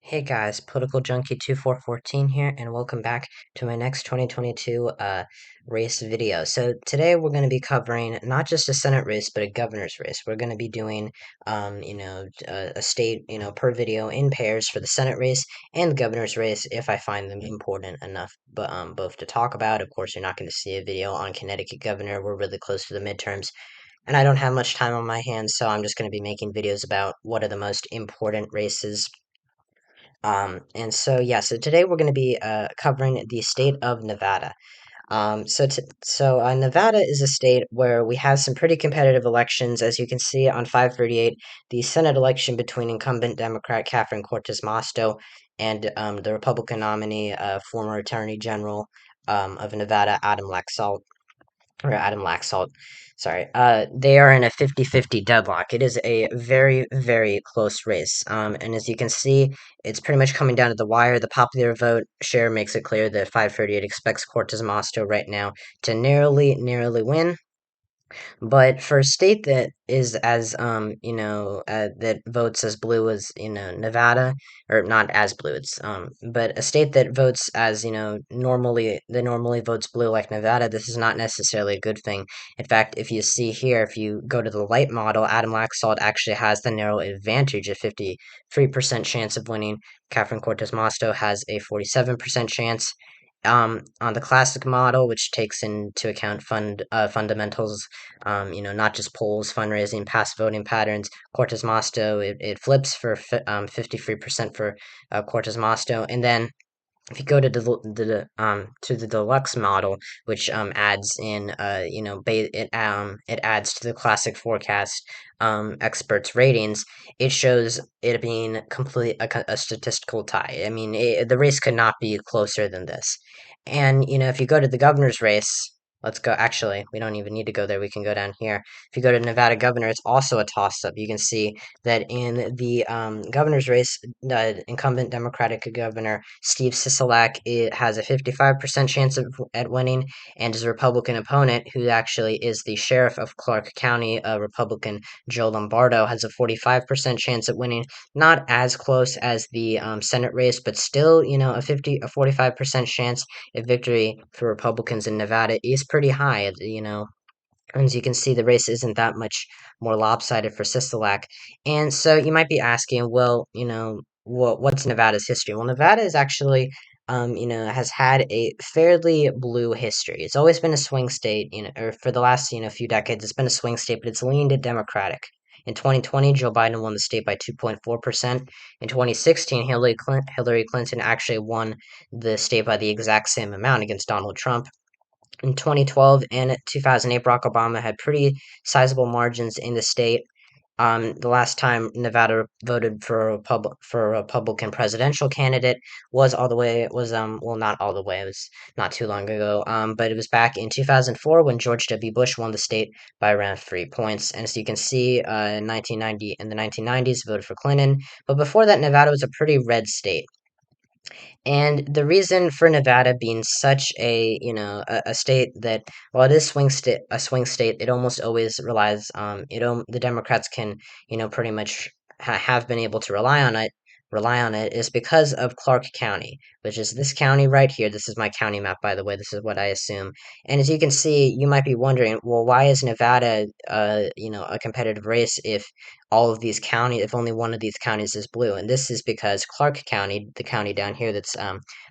Hey guys, Political Junkie 2414 here, and welcome back to my next 2022 race video. So today we're going to be covering not just a Senate race, but a governor's race. We're going to be doing, a state, per video in pairs for the Senate race and the governor's race if I find them important enough, but both to talk about. Of course, you're not going to see a video on Connecticut governor. We're really close to the midterms. And I don't have much time on my hands, so I'm just going to be making videos about what are the most important races so today we're going to be covering the state of Nevada. Nevada is a state where we have some pretty competitive elections, as you can see on 538, the Senate election between incumbent Democrat Catherine Cortez Masto and the Republican nominee, former Attorney General of Nevada, Adam Laxalt. Sorry. They are in a 50-50 deadlock. It is a very, very close race. And as you can see, it's pretty much coming down to the wire. The popular vote share makes it clear that 538 expects Cortez Masto right now to narrowly win. But for a state that is as that votes as blue as Nevada, or not as blue, it's but a state that votes as normally votes blue like Nevada, this is not necessarily a good thing. In fact, if you see here, if you go to the light model, Adam Laxalt actually has the narrow advantage, a 53% chance of winning. Catherine Cortez Masto has a 47% chance. On the classic model, which takes into account fundamentals, not just polls, fundraising, past voting patterns. Cortez Masto, it flips for 53% for Cortez Masto, and then if you go to the deluxe model, which adds in it adds to the classic forecast experts ratings, it shows it being a statistical tie. I mean, the race could not be closer than this. And if you go to the governor's race, let's go. Actually, we don't even need to go there. We can go down here. If you go to Nevada governor, it's also a toss up. You can see that in the governor's race, the incumbent Democratic governor Steve Sisolak, it has a 55% chance at winning, and his Republican opponent, who actually is the sheriff of Clark County, Republican Joe Lombardo, has a 45% chance at winning. Not as close as the Senate race, but still, a 45% chance at victory for Republicans in Nevada is pretty high. As you can see, the race isn't that much more lopsided for Sisolak. And so you might be asking, well, what's Nevada's history? Well, Nevada is actually, has had a fairly blue history. It's always been a swing state, or for the last, few decades, it's been a swing state, but it's leaned Democratic. In 2020, Joe Biden won the state by 2.4%. In 2016, Hillary Clinton actually won the state by the exact same amount against Donald Trump. In 2012 and 2008, Barack Obama had pretty sizable margins in the state. The last time Nevada voted for a Republican presidential candidate not all the way, it was not too long ago. But it was back in 2004 when George W. Bush won the state by around 3 points. And as you can see, in the 1990s, voted for Clinton. But before that, Nevada was a pretty red state. And the reason for Nevada being such a state that, while it is a swing state, it almost always relies, the Democrats can, pretty much have been able to rely on it is because of Clark County, which is this county right here. This is my county map, by the way. This is what I assume. And as you can see, you might be wondering, well, why is Nevada, a competitive race if only one of these counties is blue? And this is because Clark County, the county down here that's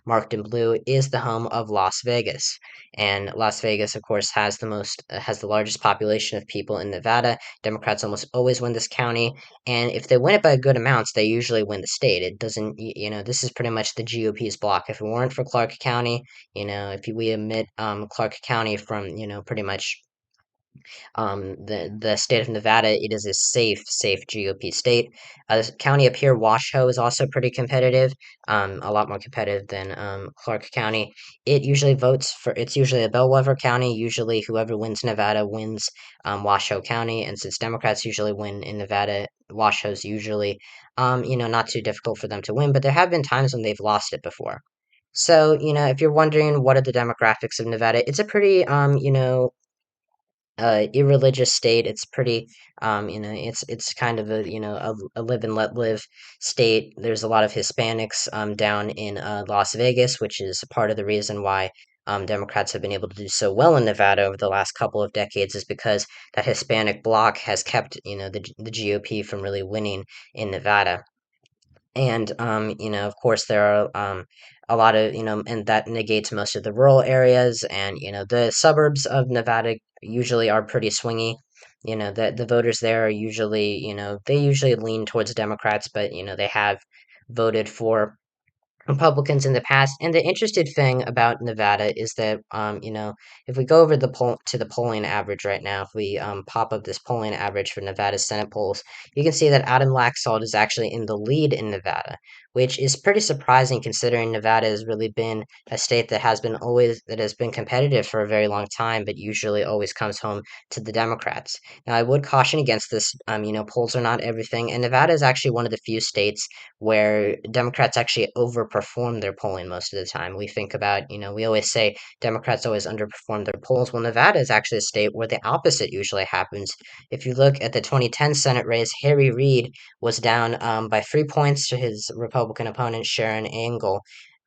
marked in blue, is the home of Las Vegas. And Las Vegas, of course, has the largest population of people in Nevada. Democrats almost always win this county, and if they win it by good amounts, they usually win the state. It doesn't, this is pretty much the GOP's block. If it weren't for Clark County, if we omit Clark County from, pretty much the state of Nevada, it is a safe GOP state. This county up here, Washoe, is also pretty competitive, a lot more competitive than Clark County. It's usually a bellwether county. Usually, whoever wins Nevada wins Washoe County, and since Democrats usually win in Nevada, Washoe's usually, not too difficult for them to win. But there have been times when they've lost it before. So, if you're wondering what are the demographics of Nevada, it's a pretty, irreligious state. It's pretty, it's kind of a a live and let live state. There's a lot of Hispanics down in Las Vegas, which is part of the reason why Democrats have been able to do so well in Nevada over the last couple of decades, is because that Hispanic bloc has kept the GOP from really winning in Nevada. And of course, there are a lot of and that negates most of the rural areas, and the suburbs of Nevada usually are pretty swingy. The voters there are usually, they usually lean towards Democrats, but they have voted for Republicans in the past. And the interesting thing about Nevada is that, if we go over the polling average right now, if we pop up this polling average for Nevada Senate polls, you can see that Adam Laxalt is actually in the lead in Nevada, which is pretty surprising considering Nevada has really been a state that has been competitive for a very long time, but usually always comes home to the Democrats. Now, I would caution against this. Polls are not everything, and Nevada is actually one of the few states where Democrats actually overperform their polling most of the time. We think about, we always say Democrats always underperform their polls. Well, Nevada is actually a state where the opposite usually happens. If you look at the 2010 Senate race, Harry Reid was down by 3 points to his Republican opponent, Sharon Angle.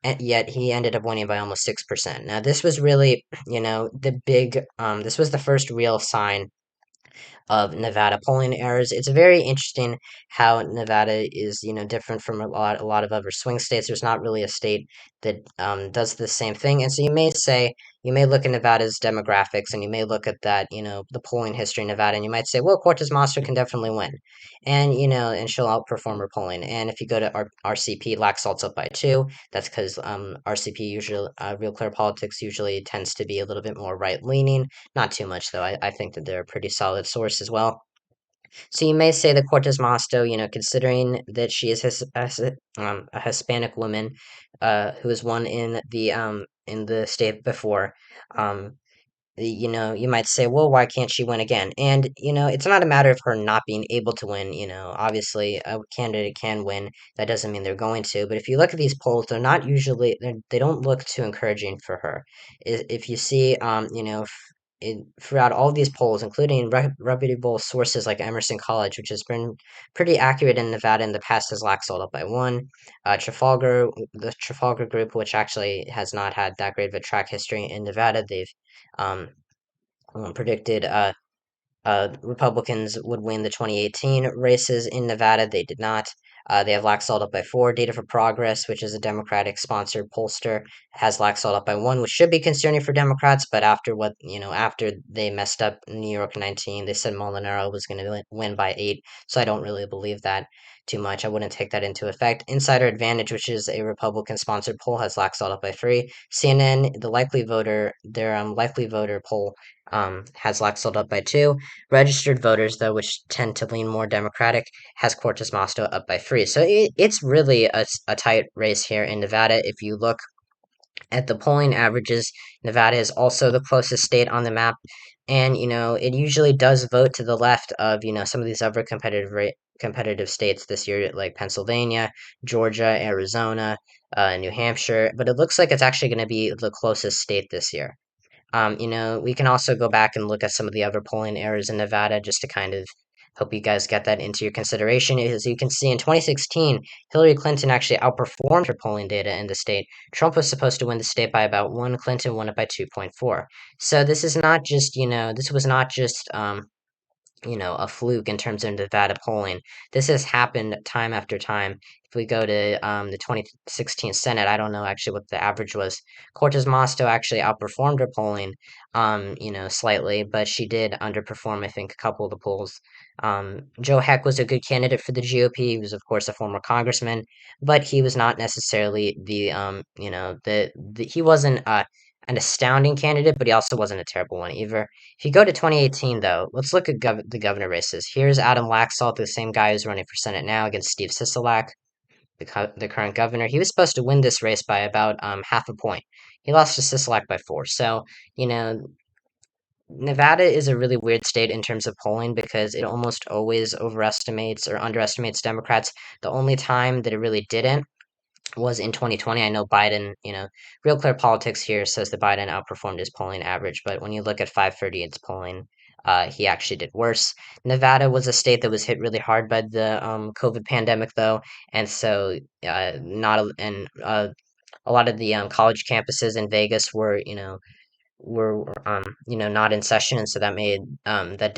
And yet he ended up winning by almost 6%. Now, this was really, this was the first real sign of Nevada polling errors. It's very interesting how Nevada is, different from a lot of other swing states. There's not really a state that does the same thing, and so you may look at Nevada's demographics, and you may look at that, the polling history in Nevada, and you might say, well, Cortez Masto can definitely win, and and she'll outperform her polling. And if you go to RCP, Laxalt's up by 2. That's because RCP usually, Real Clear Politics usually tends to be a little bit more right leaning, not too much, though. I think that they're a pretty solid source as well. So you may say that Cortez Masto, considering that she is a Hispanic woman, who has won in the state before, um, you might say, well, why can't she win again? And, it's not a matter of her not being able to win. Obviously, a candidate can win. That doesn't mean they're going to. But if you look at these polls, they don't look too encouraging for her. If you see, throughout all these polls, including reputable sources like Emerson College, which has been pretty accurate in Nevada in the past, has Laxalt up by 1. The Trafalgar Group, which actually has not had that great of a track history in Nevada, they've um, predicted Republicans would win the 2018 races in Nevada. They did not. They have Laxalt up by 4. Data for Progress, which is a Democratic-sponsored pollster, has Laxalt up by 1, which should be concerning for Democrats. But after they messed up New York 19, they said Molinaro was going to win by 8. So I don't really believe that too much. I wouldn't take that into effect. Insider Advantage, which is a Republican-sponsored poll, has Laxalt up by 3. CNN, their likely voter poll has Laxalt up by 2. Registered voters, though, which tend to lean more Democratic, has Cortez Masto up by 3. So it's really a tight race here in Nevada. If you look at the polling averages, Nevada is also the closest state on the map, and it usually does vote to the left of some of these other competitive states this year, like Pennsylvania, Georgia, Arizona, New Hampshire. But it looks like it's actually going to be the closest state this year. We can also go back and look at some of the other polling errors in Nevada just to kind of help you guys get that into your consideration. As you can see, in 2016, Hillary Clinton actually outperformed her polling data in the state. Trump was supposed to win the state by about 1. Clinton won it by 2.4. So this is not just, this was not just a fluke in terms of Nevada polling. This has happened time after time. If we go to the 2016 Senate, I don't know actually what the average was. Cortez Masto actually outperformed her polling, slightly, but she did underperform, I think, a couple of the polls. Joe Heck was a good candidate for the GOP. He was, of course, a former congressman, but he was not necessarily he wasn't an astounding candidate, but he also wasn't a terrible one either. If you go to 2018, though, let's look at the governor races. Here's Adam Laxalt, the same guy who's running for Senate now, against Steve Sisolak, the current governor. He was supposed to win this race by about half a point. He lost to Sisolak by 4. So, you know, Nevada is a really weird state in terms of polling because it almost always overestimates or underestimates Democrats. The only time that it really didn't was in 2020. I know Biden, Real Clear Politics here says that Biden outperformed his polling average, but when you look at 538's polling, he actually did worse. Nevada was a state that was hit really hard by the COVID pandemic, though, and so not a, and a lot of the college campuses in Vegas were, not in session, and so that made that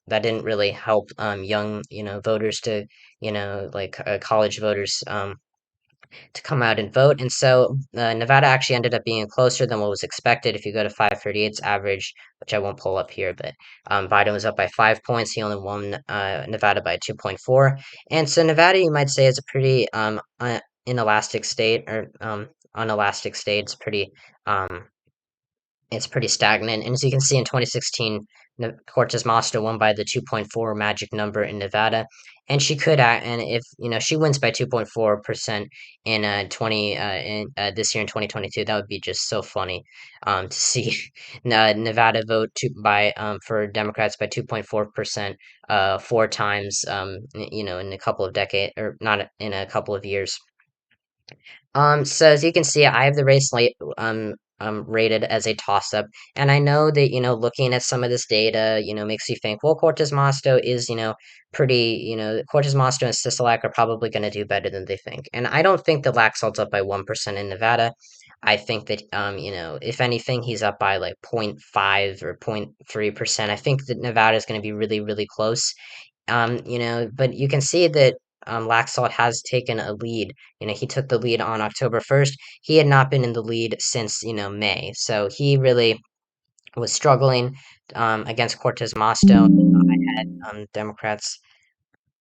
didn't really help young, voters to, like college voters to come out and vote. And so Nevada actually ended up being closer than what was expected. If you go to 538's average, which I won't pull up here, but Biden was up by 5 points. He only won Nevada by 2.4. And so Nevada, you might say, is a pretty inelastic state, or unelastic state. Um, it's pretty stagnant. And as you can see in 2016, Cortez Masto won by the 2.4 magic number in Nevada. And she could act, and if she wins by 2.4% in 20 in this year in 2022, that would be just so funny to see Nevada vote by for Democrats by 2.4% four times in a couple of decades, or not in a couple of years. So as you can see, I have the race late rated as a toss-up, and I know that looking at some of this data, makes you think, well, Cortez Masto is pretty, Cortez Masto and Sisolak are probably going to do better than they think, and I don't think that Laxalt's up by 1% in Nevada. I think that if anything, he's up by like 0.5 or 0.3%. I think that Nevada is going to be really, really close. But you can see that Laxalt has taken a lead. He took the lead on October 1st. He had not been in the lead since, May. So he really was struggling against Cortez Masto. I had Democrats.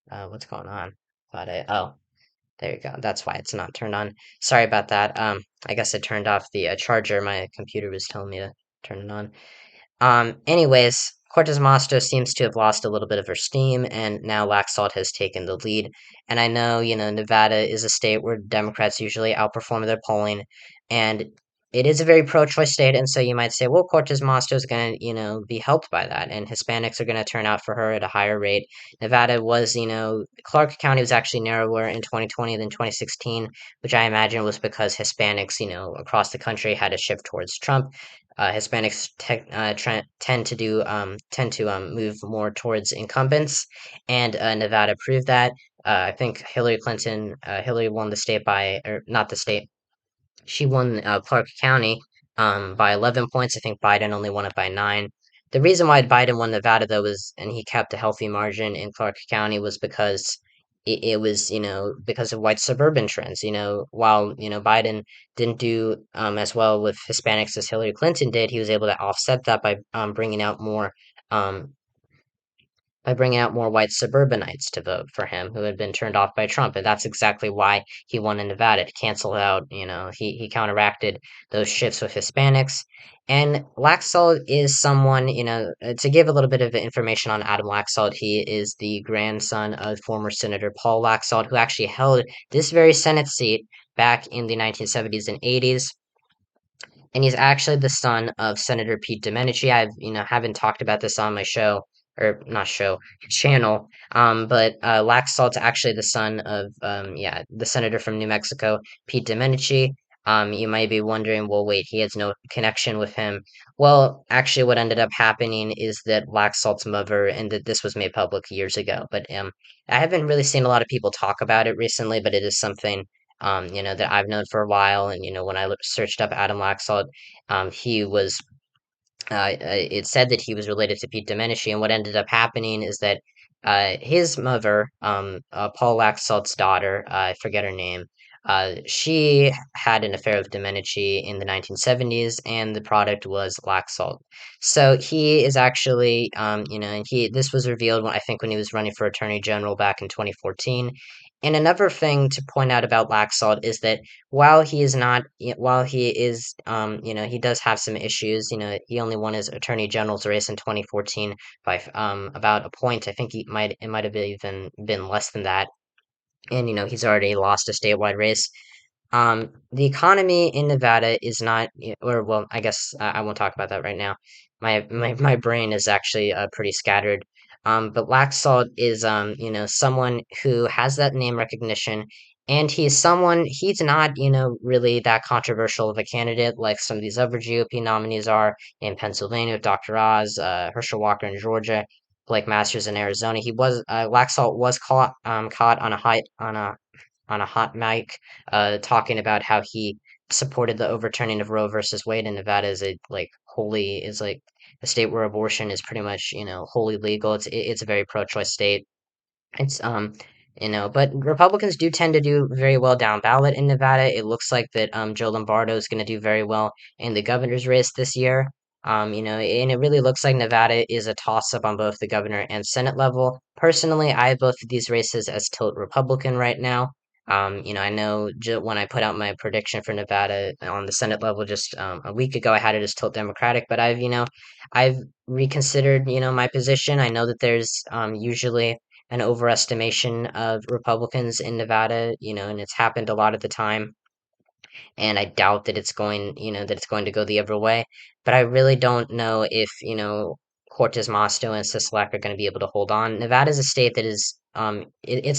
What's going on? Oh, there you go. That's why it's not turned on. Sorry about that. I guess I turned off the charger. My computer was telling me to turn it on. Anyways, Cortez Masto seems to have lost a little bit of her steam, and now Laxalt has taken the lead. And I know, Nevada is a state where Democrats usually outperform their polling, and it is a very pro-choice state, and so you might say, well, Cortez Masto is going to, be helped by that, and Hispanics are going to turn out for her at a higher rate. Nevada was, Clark County was actually narrower in 2020 than 2016, which I imagine was because Hispanics, across the country had a shift towards Trump. Hispanics tend to move more towards incumbents, and Nevada proved that. I think Hillary won the state by, or not the state, she won Clark County by 11 points. I think Biden only won it by 9. The reason why Biden won Nevada, though, was, and he kept a healthy margin in Clark County, was because it was, because of white suburban trends. While, Biden didn't do as well with Hispanics as Hillary Clinton did, he was able to offset that um, by bringing out more white suburbanites to vote for him who had been turned off by Trump. And that's exactly why he won in Nevada, to cancel out, he counteracted those shifts with Hispanics. And Laxalt is someone, to give a little bit of information on Adam Laxalt, he is the grandson of former Senator Paul Laxalt, who actually held this very Senate seat back in the 1970s and 80s, and he's actually the son of Senator Pete Domenici. I've haven't talked about this on my show, or not show, channel. But Laxalt's actually the son of the senator from New Mexico, Pete Domenici. You might be wondering, well, wait, he has no connection with him. Well, actually, what ended up happening is that Laxalt's mother, and that this was made public years ago, but I haven't really seen a lot of people talk about it recently, but it is something that I've known for a while. And when I searched up Adam Laxalt, he was. It said that he was related to Pete Domenici, and what ended up happening is that his mother, Paul Laxalt's daughter, I forget her name, she had an affair with Domenici in the 1970s, and the product was Laxalt. So he is actually, and this was revealed when, I think, when he was running for Attorney General back in 2014. And another thing to point out about Laxalt is that while he is, he does have some issues. He only won his attorney general's race in 2014 by about a point. I think it might have even been less than that. And he's already lost a statewide race. The economy in Nevada is not, or well, I guess I won't talk about that right now. My brain is actually pretty scattered. But Laxalt is, someone who has that name recognition, And he's not, really that controversial of a candidate like some of these other GOP nominees are in Pennsylvania, Dr. Oz, Herschel Walker in Georgia, Blake Masters in Arizona. Laxalt was caught on a hot mic, talking about how he supported the overturning of Roe versus Wade, and Nevada is like a state where abortion is pretty much, wholly legal. It's a very pro-choice state. It's but Republicans do tend to do very well down ballot in Nevada. It looks like that Joe Lombardo is going to do very well in the governor's race this year. And it really looks like Nevada is a toss-up on both the governor and Senate level. Personally, I have both of these races as tilt Republican right now. I know when I put out my prediction for Nevada on the Senate level just a week ago, I had it as tilt Democratic, but I've reconsidered, my position. I know that there's usually an overestimation of Republicans in Nevada, and it's happened a lot of the time, and I doubt that it's going to go the other way. But I really don't know if, Cortez Masto and Sisolak are going to be able to hold on. Nevada is a state that it's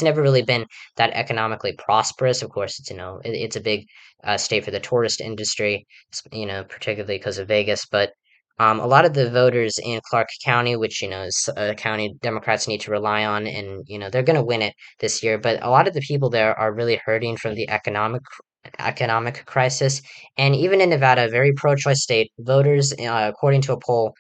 never really been that economically prosperous. Of course, it's a big state for the tourist industry, particularly because of Vegas. But a lot of the voters in Clark County, which is a county Democrats need to rely on, and they're going to win it this year. But a lot of the people there are really hurting from the economic crisis. And even in Nevada, a very pro choice state, voters, according to a poll,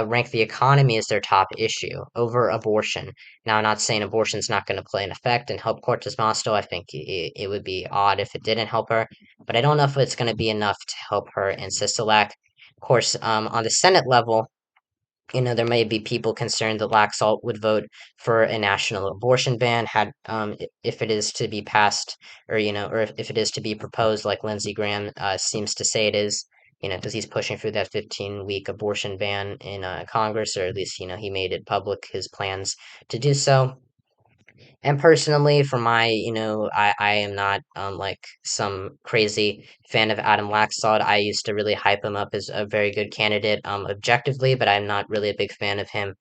rank the economy as their top issue over abortion. Now, I'm not saying abortion's not going to play an effect and help Cortez Masto. I think it would be odd if it didn't help her, but I don't know if it's going to be enough to help her in Sisolak. Of course, on the Senate level, there may be people concerned that Laxalt would vote for a national abortion ban if it is to be passed, or if it is to be proposed, like Lindsey Graham seems to say it is, because he's pushing for that 15-week abortion ban in Congress, or at least, he made it public, his plans to do so. And personally, for I am not like some crazy fan of Adam Laxalt. I used to really hype him up as a very good candidate, objectively, but I'm not really a big fan of him.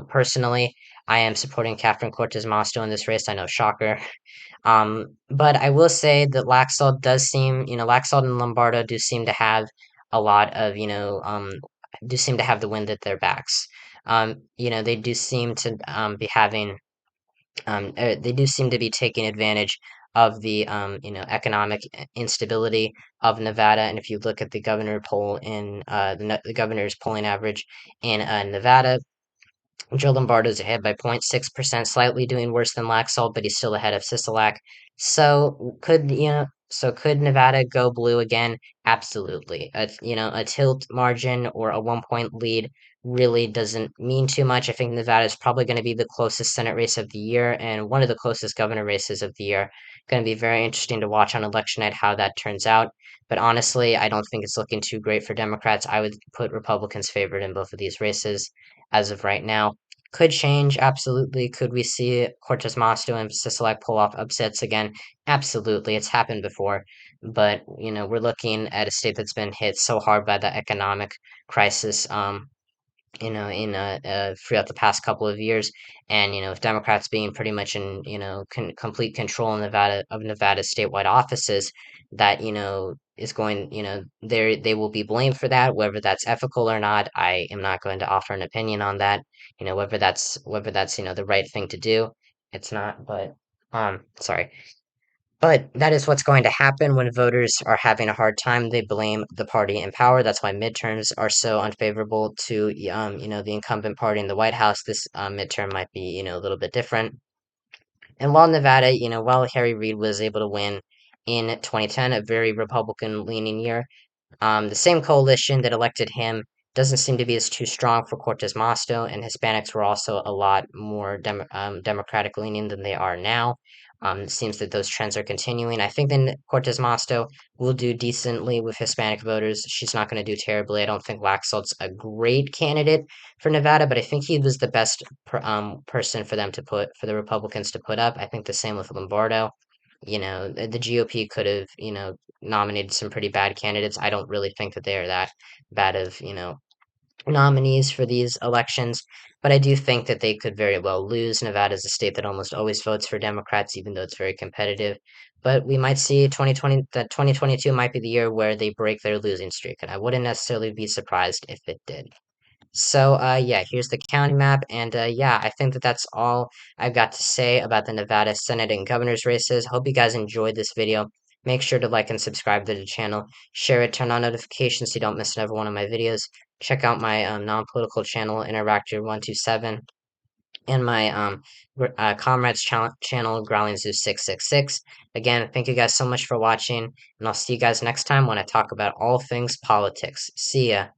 Personally, I am supporting Catherine Cortez Masto in this race. I know, shocker. But I will say that Laxalt and Lombardo do seem to have a lot of, do seem to have the wind at their backs. They do seem to be having they do seem to be taking advantage of the economic instability of Nevada. And if you look at the governor poll in the governor's polling average in Nevada, Joe Lombardo's ahead by 0.6%, slightly doing worse than Laxalt, but he's still ahead of Sisolak. So could Nevada go blue again? Absolutely. A tilt margin or a 1 point lead really doesn't mean too much. I think Nevada is probably going to be the closest Senate race of the year and one of the closest governor races of the year. Going to be very interesting to watch on election night how that turns out. But honestly, I don't think it's looking too great for Democrats. I would put Republicans favored in both of these races as of right now. Could change, absolutely. Could we see Cortez Masto and Sisolak pull off upsets again? Absolutely. It's happened before. But, we're looking at a state that's been hit so hard by the economic crisis, throughout the past couple of years. And, with Democrats being pretty much in, complete control in Nevada's statewide offices, that, is going, they will be blamed for that, whether that's ethical or not. I am not going to offer an opinion on that. Whether that's, the right thing to do. It's not, but, sorry. But that is what's going to happen when voters are having a hard time. They blame the party in power. That's why midterms are so unfavorable to, the incumbent party in the White House. This midterm might be, a little bit different. And while Nevada, while Harry Reid was able to win in 2010, a very Republican leaning year, the same coalition that elected him doesn't seem to be as too strong for Cortez Masto, and Hispanics were also a lot more Democratic leaning than they are now. It seems that those trends are continuing. I think that Cortez Masto will do decently with Hispanic voters. She's not going to do terribly. I don't think Laxalt's a great candidate for Nevada, but I think he was the best person for the Republicans to put up. I think the same with Lombardo. The GOP could have, nominated some pretty bad candidates. I don't really think that they are that bad of, nominees for these elections, but I do think that they could very well lose. Nevada is a state that almost always votes for Democrats, even though it's very competitive. But we might see 2020 that 2022 might be the year where they break their losing streak, and I wouldn't necessarily be surprised if it did. So, yeah, here's the county map, and yeah, I think that that's all I've got to say about the Nevada Senate and governor's races. Hope you guys enjoyed this video. Make sure to like and subscribe to the channel, share it, turn on notifications so you don't miss another one of my videos. Check out my non-political channel, Interactor127, and my comrades channel, Growling Zoo 666. Again, thank you guys so much for watching, and I'll see you guys next time when I talk about all things politics. See ya.